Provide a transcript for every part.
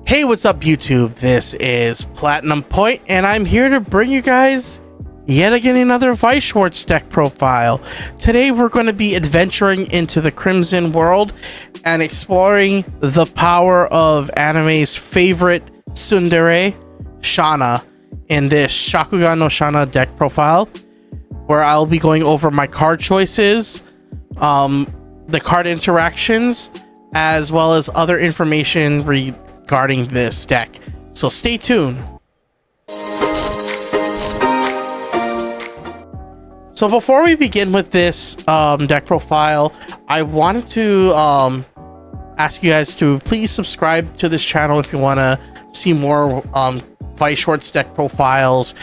Hey, what's up YouTube? This is Platinum Point, and I'm here to bring you guys yet again another Weiss Schwarz deck profile. Today we're going to be adventuring into the Crimson world and exploring the power of anime's favorite tsundere, Shana, in this Shakugan no Shana deck profile, where I'll be going over my card choices, the card interactions, as well as other information regarding this deck. So stay tuned. So before we begin with this deck profile, I wanted to ask you guys to please subscribe to this channel if you want to see more Weiss Schwarz deck profiles,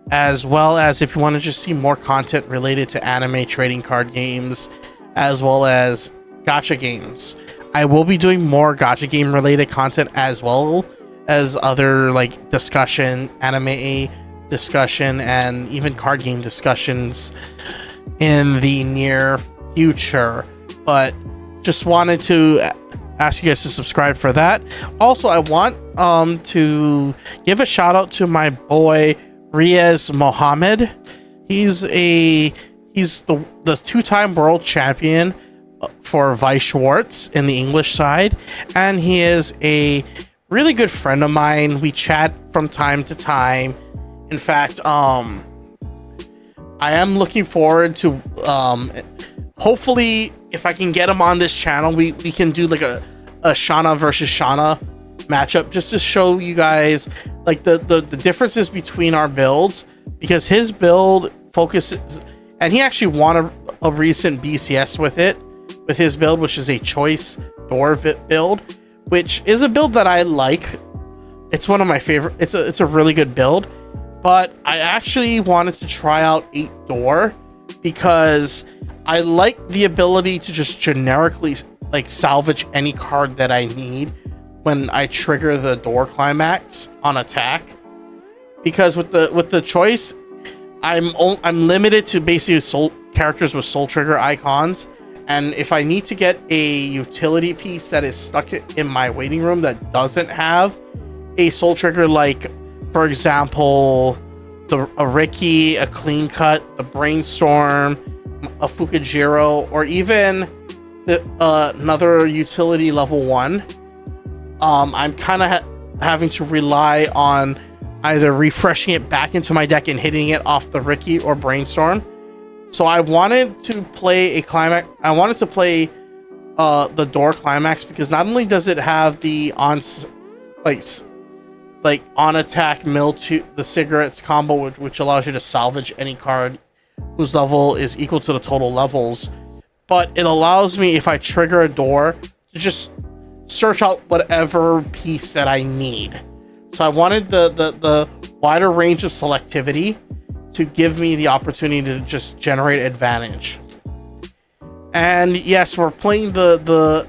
as well as if you want to just see more content related to anime, trading card games, as well as gacha games. I will be doing more gacha game related content as well as other like discussion, anime discussion, and even card game discussions in the near future. But just wanted to ask you guys to subscribe for that. Also, I want to give a shout out to my boy Riaz Mohammed. He's the two-time world champion for Weiss Schwarz in the English side, and he is a really good friend of mine. We chat from time to time. In fact, I am looking forward to hopefully if I can get him on this channel, we can do like a Shana versus Shana matchup, just to show you guys like the differences between our builds, because his build focuses, and he actually won a recent BCS with his build, which is a choice door build, which is a build that I like. It's one of my favorite. It's a really good build, but I actually wanted to try out 8 door because I like the ability to just generically like salvage any card that I need when I trigger the door climax on attack. Because with the choice, I'm limited to basically characters with soul trigger icons. And if I need to get a utility piece that is stuck in my waiting room that doesn't have a soul trigger, like for example, a Ricky, a Clean Cut, a Brainstorm, a Fukujiro, or even another utility level 1, I'm kind of having to rely on either refreshing it back into my deck and hitting it off the Ricky or Brainstorm. So I wanted to play a climax. I wanted to play the door climax because not only does it have the on attack mill to the cigarettes combo, which allows you to salvage any card whose level is equal to the total levels, but it allows me, if I trigger a door, to just search out whatever piece that I need. So I wanted the wider range of selectivity to give me the opportunity to just generate advantage. And yes, we're playing the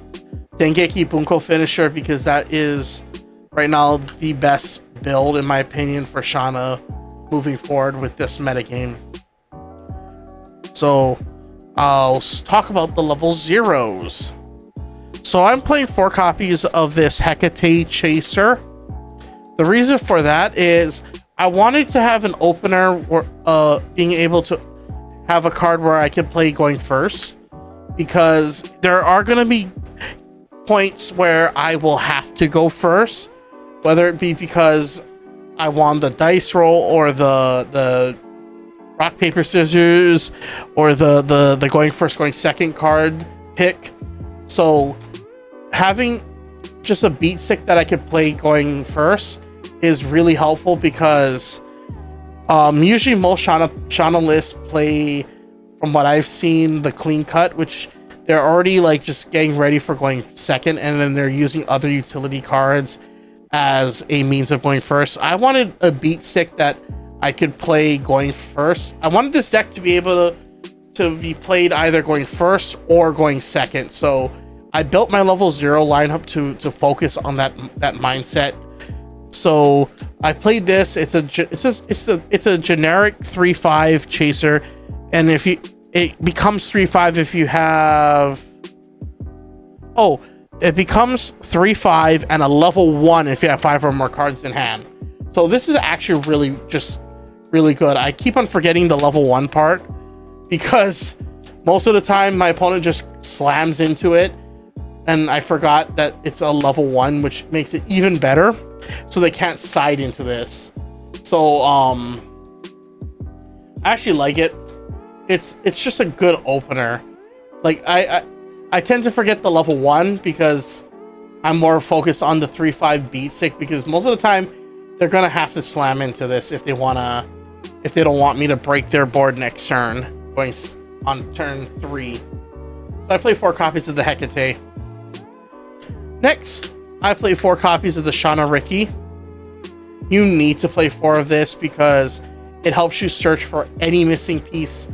Dengeki Bunko finisher because that is right now the best build in my opinion for Shana moving forward with this metagame. So I'll talk about the level 0s. So I'm playing 4 copies of this Hecate Chaser. The reason for that is I wanted to have an opener where being able to have a card where I can play going first, because there are going to be points where I will have to go first, whether it be because I won the dice roll or the rock paper scissors or the going first going second card pick. So having just a beat stick that I could play going first is really helpful, because usually most Shana lists play, from what I've seen, the Clean Cut, which they're already like just getting ready for going second, and then they're using other utility cards as a means of going first. I wanted a beat stick that I could play going first. I wanted this deck to be able to be played either going first or going second. So I built my level 0 lineup to focus on that mindset. So I played this. It's a generic 3/5 chaser, and it becomes 3/5 if you have it becomes 3/5 and a level 1 if you have 5 or more cards in hand. So this is actually really good. I keep on forgetting the level 1 part because most of the time my opponent just slams into it, and I forgot that it's a level 1, which makes it even better. So they can't side into this. So I actually like it. It's just a good opener. Like I tend to forget the level 1 because I'm more focused on the 3/5 beat stick, because most of the time they're gonna have to slam into this if they don't want me to break their board next turn, going on turn 3. So I play 4 copies of the Hecate. Next, I play 4 copies of the Shana Riki. You need to play 4 of this because it helps you search for any missing piece,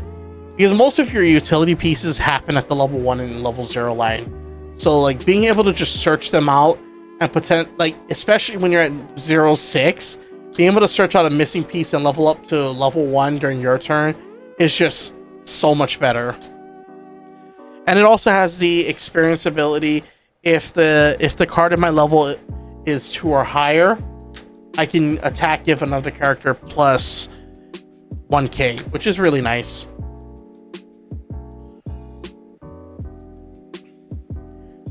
because most of your utility pieces happen at the level 1 and level 0 line. So like being able to just search them out and especially when you're at 0/6, being able to search out a missing piece and level up to level 1 during your turn is just so much better. And it also has the experience ability. If the card in my level is 2 or higher, I can attack, give another character plus 1k, which is really nice.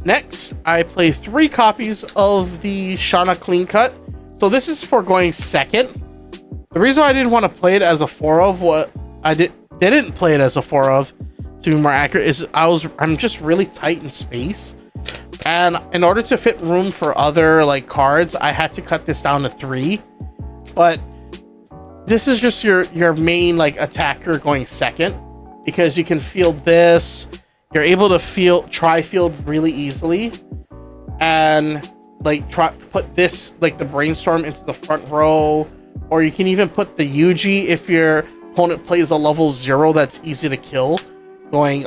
Next, I play 3 copies of the Shana Clean Cut. So this is for going second. The reason why I didn't want to play it as a 4 of, didn't play it as a 4 of, to be more accurate, is I'm just really tight in space. And in order to fit room for other like cards, I had to cut this down to 3. But this is just your main like attacker going second, because you can field this. You're able to tri-field really easily, and like put this like the brainstorm into the front row, or you can even put the Yuji if your opponent plays a level 0 that's easy to kill. Going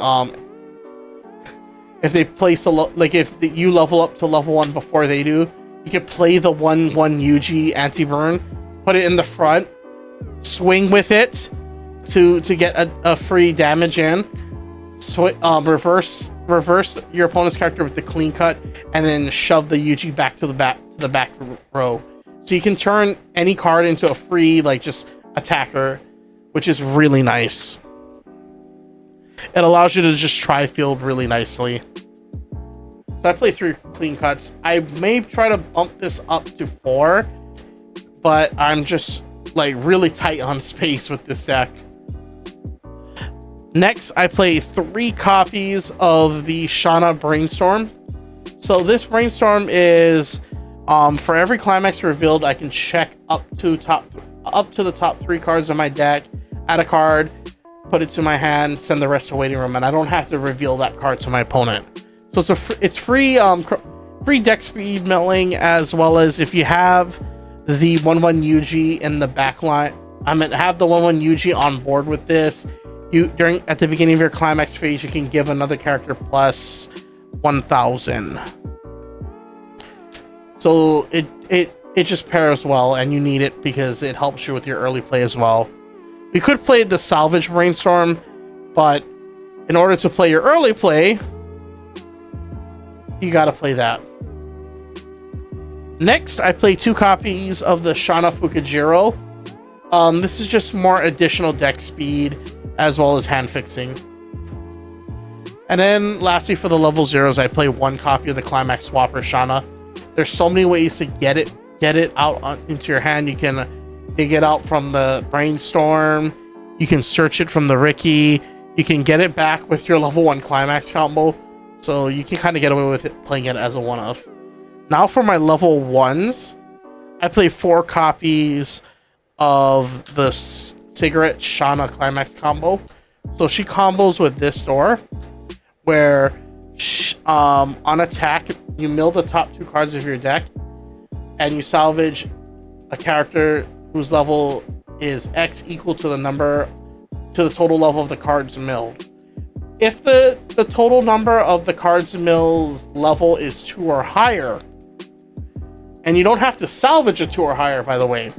if they place you level up to level 1 before they do, you can play the 1/1 Yuji anti-burn, put it in the front, swing with it to get a free damage in. Reverse your opponent's character with the Clean Cut, and then shove the Yuji back to the back row. So you can turn any card into a free like just attacker, which is really nice. It allows you to just tri-field really nicely. So I play 3 Clean Cuts. I may try to bump this up to 4, but I'm just like really tight on space with this deck. Next, I play 3 copies of the Shana Brainstorm. So this Brainstorm is for every climax revealed, I can check up to the top 3 cards of my deck, add a card, put it to my hand, send the rest to waiting room, and I don't have to reveal that card to my opponent. So it's free deck speed milling, as well as if you have the 1/1 Yuji in the back line. Have the 1/1 Yuji on board with this. At the beginning of your climax phase, you can give another character plus 1,000. So it just pairs well, and you need it because it helps you with your early play as well. We could play the Salvage Brainstorm, but in order to play your early play, you gotta play that. Next, I play 2 copies of the Shana Fukujiro. This is just more additional deck speed, as well as hand fixing. And then lastly, for the level 0s, I play 1 copy of the Climax Swapper Shana. There's so many ways to get it out into your hand. You can dig it out from the Brainstorm. You can search it from the Riki. You can get it back with your level 1 Climax combo. So you can kind of get away with it playing it as a 1-of. Now for my level 1s, I play 4 copies of the Cigarette Shana Climax combo. So she combos with this door, where on attack, you mill the top 2 cards of your deck, and you salvage a character whose level is X equal to the total level of the cards milled. If the total number of the cards mill's level is 2 or higher, and you don't have to salvage a 2 or higher, by the way,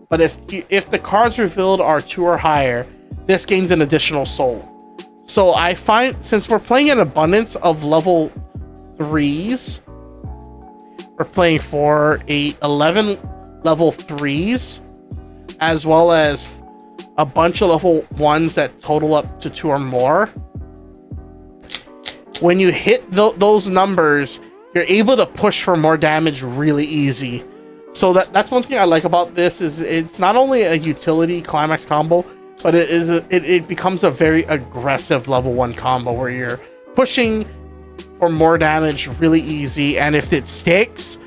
but if the cards revealed are 2 or higher, this gains an additional soul. So I find, since we're playing an abundance of level 3s. We're playing for 11 level 3s, as well as a bunch of level 1s that total up to 2 or more. When you hit those numbers, you're able to push for more damage really easy. So that's one thing I like about this, is it's not only a utility climax combo, but it becomes a very aggressive level 1 combo where you're pushing for more damage really easy, and if it sticks,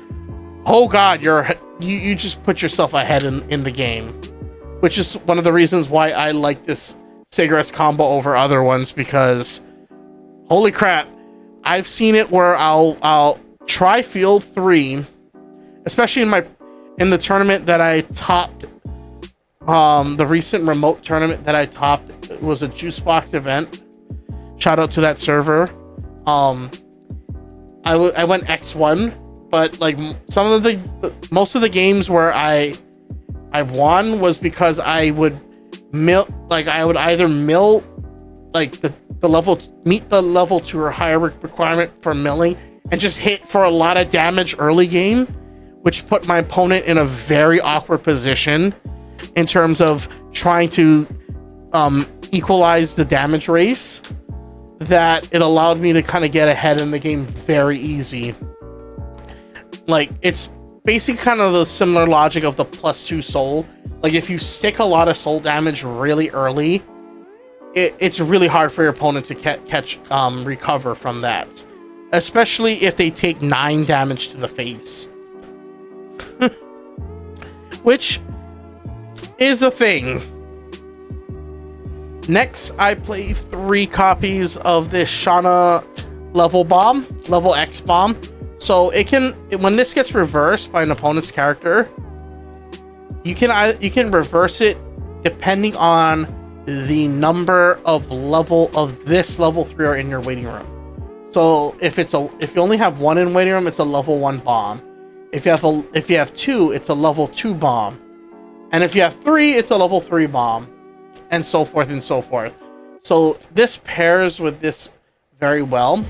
oh god, you just put yourself ahead in the game, which is one of the reasons why I like this Synergize combo over other ones, because holy crap, I've seen it where I'll try field 3, especially in the tournament that I topped, the recent remote tournament that I topped. It was a juice box event. Shout out to that server. I went X1, but like most of the games where I won was because I would either mill like meet the level 2 or higher requirement for milling and just hit for a lot of damage early game, which put my opponent in a very awkward position in terms of trying to equalize the damage race, that it allowed me to kind of get ahead in the game very easy. Like, it's basically kind of the similar logic of the +2 soul. Like, if you stick a lot of soul damage really early, it's really hard for your opponent to recover from that, especially if they take 9 damage to the face. Which is a thing. Next, I play 3 copies of this Shana level X bomb. So when this gets reversed by an opponent's character, you can reverse it depending on the number of this level 3 are in your waiting room. So if you only have 1 in waiting room, it's a level 1 bomb. If you have 2, it's a level 2 bomb. And if you have 3, it's a level 3 bomb, and so forth and so forth. So this pairs with this very well,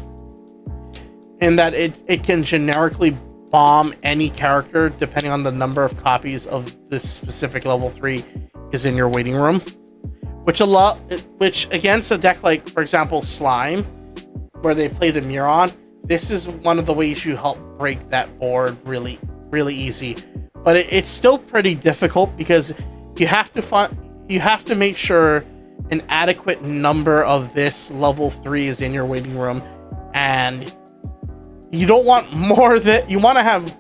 in that it can generically bomb any character depending on the number of copies of this specific level 3 is in your waiting room. Which against a deck like, for example, Slime, where they play the Muron, this is one of the ways you help break that board really, really easy. But it's still pretty difficult because you have to make sure an adequate number of this level 3 is in your waiting room, and you don't want more that you want to have.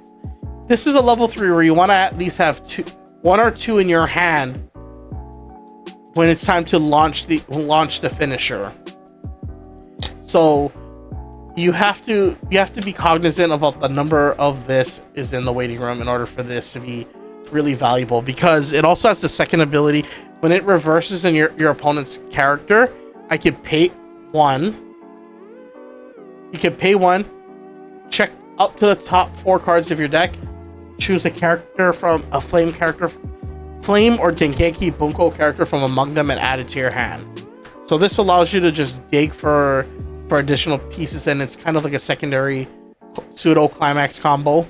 This is a level 3 where you want to at least have 1 or 2 in your hand when it's time to launch the finisher. So you have to be cognizant about the number of this is in the waiting room in order for this to be really valuable, because it also has the second ability. When it reverses in your opponent's character, I could pay 1. You can pay 1, check up to the top 4 cards of your deck, choose a character from a Flame or Dengeki Bunko character from among them, and add it to your hand. So this allows you to just dig for additional pieces, and it's kind of like a secondary pseudo climax combo.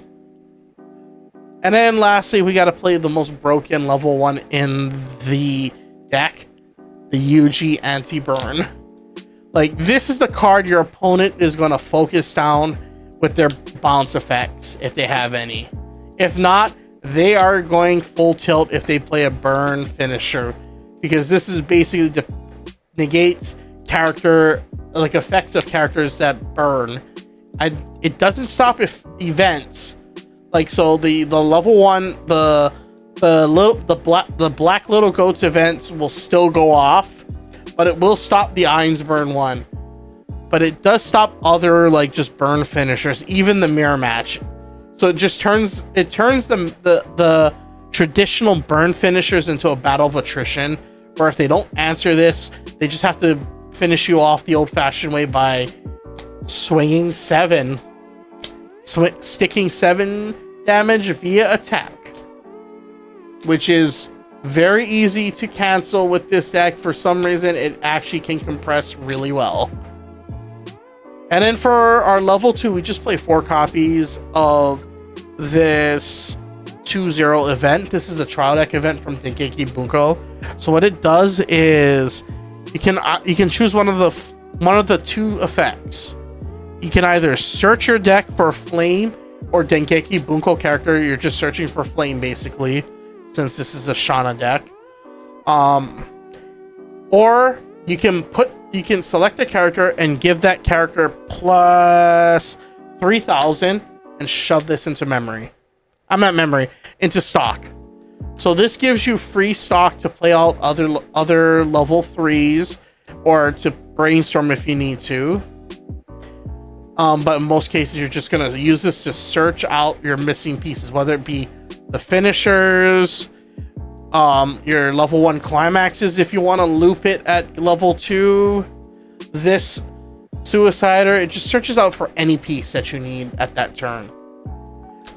And then lastly, we got to play the most broken level 1 in the deck, the Yuji Anti-Burn. Like, this is the card your opponent is going to focus down with their bounce effects, if they have any. If not, they are going full tilt if they play a burn finisher, because this is basically negates character, like effects of characters that burn. It doesn't stop if events, like, so the level 1, the black little goats events will still go off, but it will stop the Ein's burn one. But it does stop other, like, just burn finishers, even the mirror match. So it just turns the traditional burn finishers into a battle of attrition, where if they don't answer this, they just have to finish you off the old-fashioned way by swinging 7, sticking 7 damage via attack, which is very easy to cancel with this deck. For some reason, it actually can compress really well. And then for our level 2, we just play 4 copies of this 2-0 event. This is a trial deck event from Dengeki Bunko. So what it does is you can choose one of the 2 effects. You can either search your deck for Flame or Dengeki Bunko character. You're just searching for Flame basically, since this is a Shana deck. Or you can select a character and give that character plus 3,000 and shove this into memory. Into stock. So this gives you free stock to play out other level 3s or to brainstorm if you need to. But in most cases, you're just going to use this to search out your missing pieces, whether it be the finishers, your level 1 climaxes if you want to loop it at level 2. This Suicider, it just searches out for any piece that you need at that turn.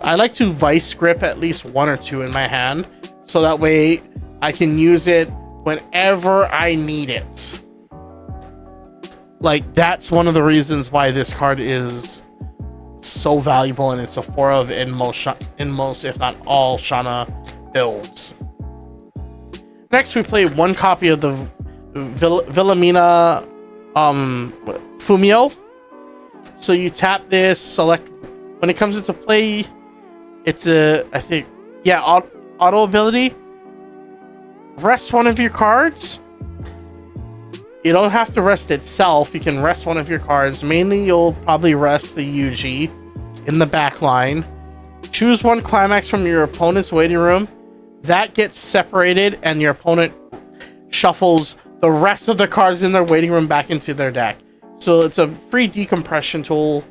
I like to vice grip at least 1 or 2 in my hand, so that way I can use it whenever I need it. Like, that's one of the reasons why this card is so valuable, and it's a 4 of in most if not all Shana builds. Next, we play 1 copy of the Villamina Fumio. So you tap this, select when it comes into play. It's auto ability. Rest one of your cards. You don't have to rest itself. You can rest one of your cards. Mainly, you'll probably rest the Yuji in the back line. Choose 1 climax from your opponent's waiting room. That gets separated, and your opponent shuffles the rest of the cards in their waiting room back into their deck. So it's a free decompression tool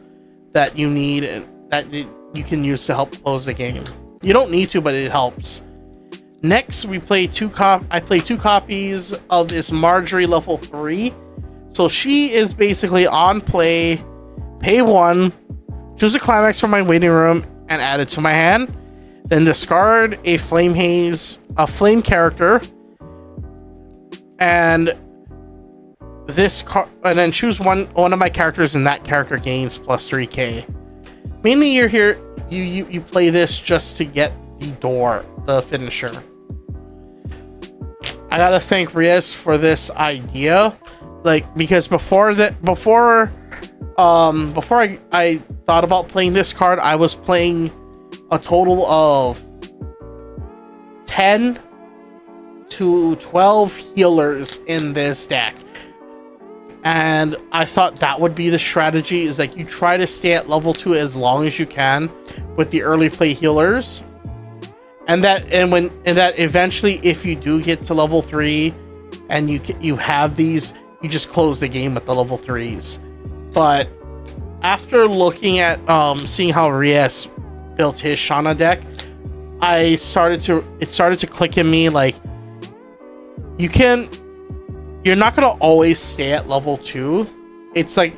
that you need and that you can use to help close the game. You don't need to, but it helps. Next, we play I play 2 copies of this Marjorie level 3. So she is basically on play, pay 1, choose a climax from my waiting room, and add it to my hand. Then discard a Flame Haze, a Flame character, and then choose one of my characters, and that character gains plus 3k. Mainly, you're here. You play this just to get the finisher. I gotta thank Rias for this idea, because before I thought about playing this card, I was playing a total of 10 to 12 healers in this deck. And I thought that would be the strategy, is like you try to stay at level 2 as long as you can with the early play healers. And that eventually, if you do get to level 3 and you have these, you just close the game with the level 3s. But after looking at seeing how Rias built his Shana deck, it started to click in me, like, you're not gonna always stay at level 2. It's a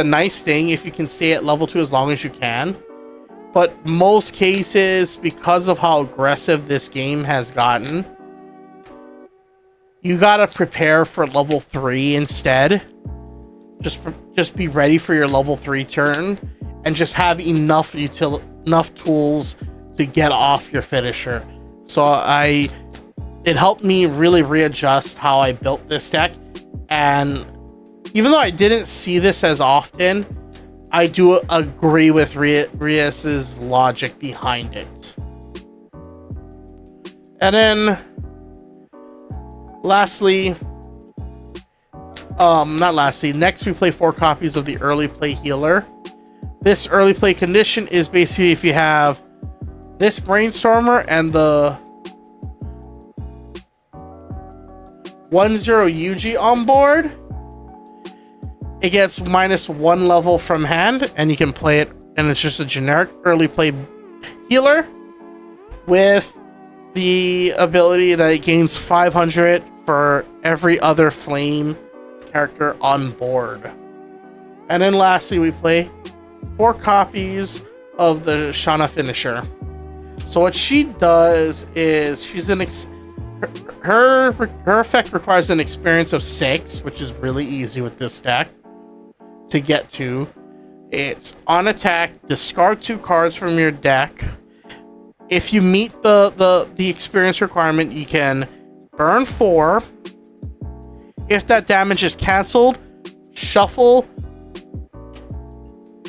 nice thing if you can stay at level 2 as long as you can. But most cases, because of how aggressive this game has gotten, you gotta prepare for level 3 instead. Just be ready for your level 3 turn, and just have enough tools to get off your finisher. So it helped me really readjust how I built this deck. And even though I didn't see this as often, I do agree with Rias's logic behind it. And then next we play 4 copies of the early play healer. This early play condition is basically if you have this Brainstormer and the 1-0 Yuji on board, it gets -1 level from hand, and you can play it, and it's just a generic early play healer with the ability that it gains 500 for every other Flame character on board. And then lastly, we play 4 copies of the Shana finisher. So what she does is her effect requires an experience of 6, which is really easy with this deck. to get to. It's on attack, discard 2 cards from your deck. If you meet the experience requirement, you can burn 4. If that damage is canceled, shuffle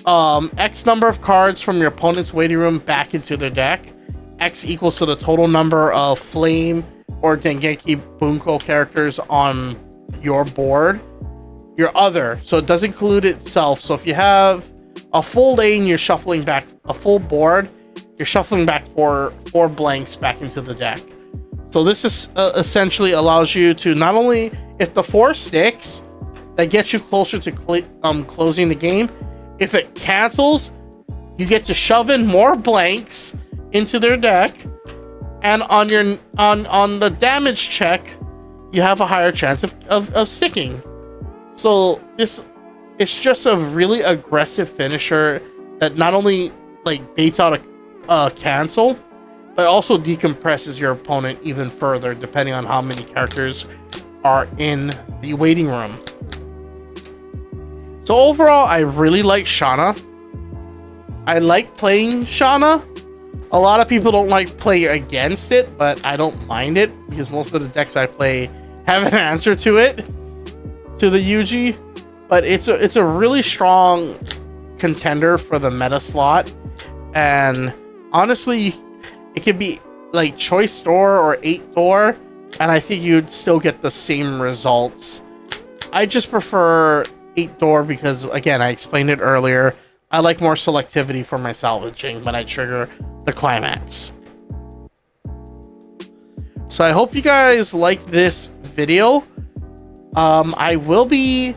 X number of cards from your opponent's waiting room back into their deck. X equals to the total number of Flame or Dengeki Bunko characters on your board. Your other, so it does include itself. So if you have a full lane, you're shuffling back a full board. You're shuffling back four blanks back into the deck. So this is essentially allows you to not only, if the 4 sticks, that gets you closer to closing the game. If it cancels, you get to shove in more blanks into their deck, and on your on the damage check, you have a higher chance of sticking. So it's just a really aggressive finisher that not only like baits out a cancel, but also decompresses your opponent even further, depending on how many characters are in the waiting room. So overall, I really like Shana. I like playing Shana. A lot of people don't like playing against it, but I don't mind it because most of the decks I play have an answer to it, to the Yuji. But it's a really strong contender for the meta slot, and honestly, it could be like choice door or 8 door, and I think you'd still get the same results. I just prefer 8 door because, again, I explained it earlier, I like more selectivity for my salvaging when I trigger the climax. So I hope you guys like this video. I will be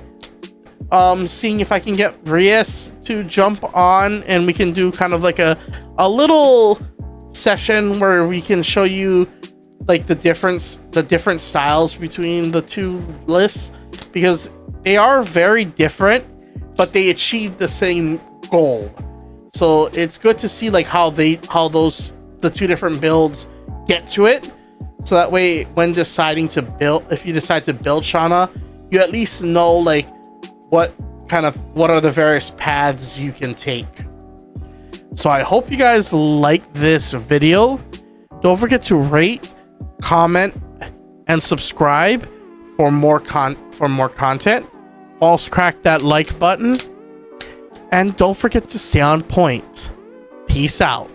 seeing if I can get Reyes to jump on, and we can do kind of like a little session where we can show you like the different styles between the 2 lists, because they are very different, but they achieve the same goal. So it's good to see like how the 2 different builds get to it, so that way when deciding to build, if you decide to build Shana, you at least know like what are the various paths you can take. So I hope you guys like this video. Don't forget to rate, comment, and subscribe for more content. Also crack that like button, and don't forget to stay on point. Peace out.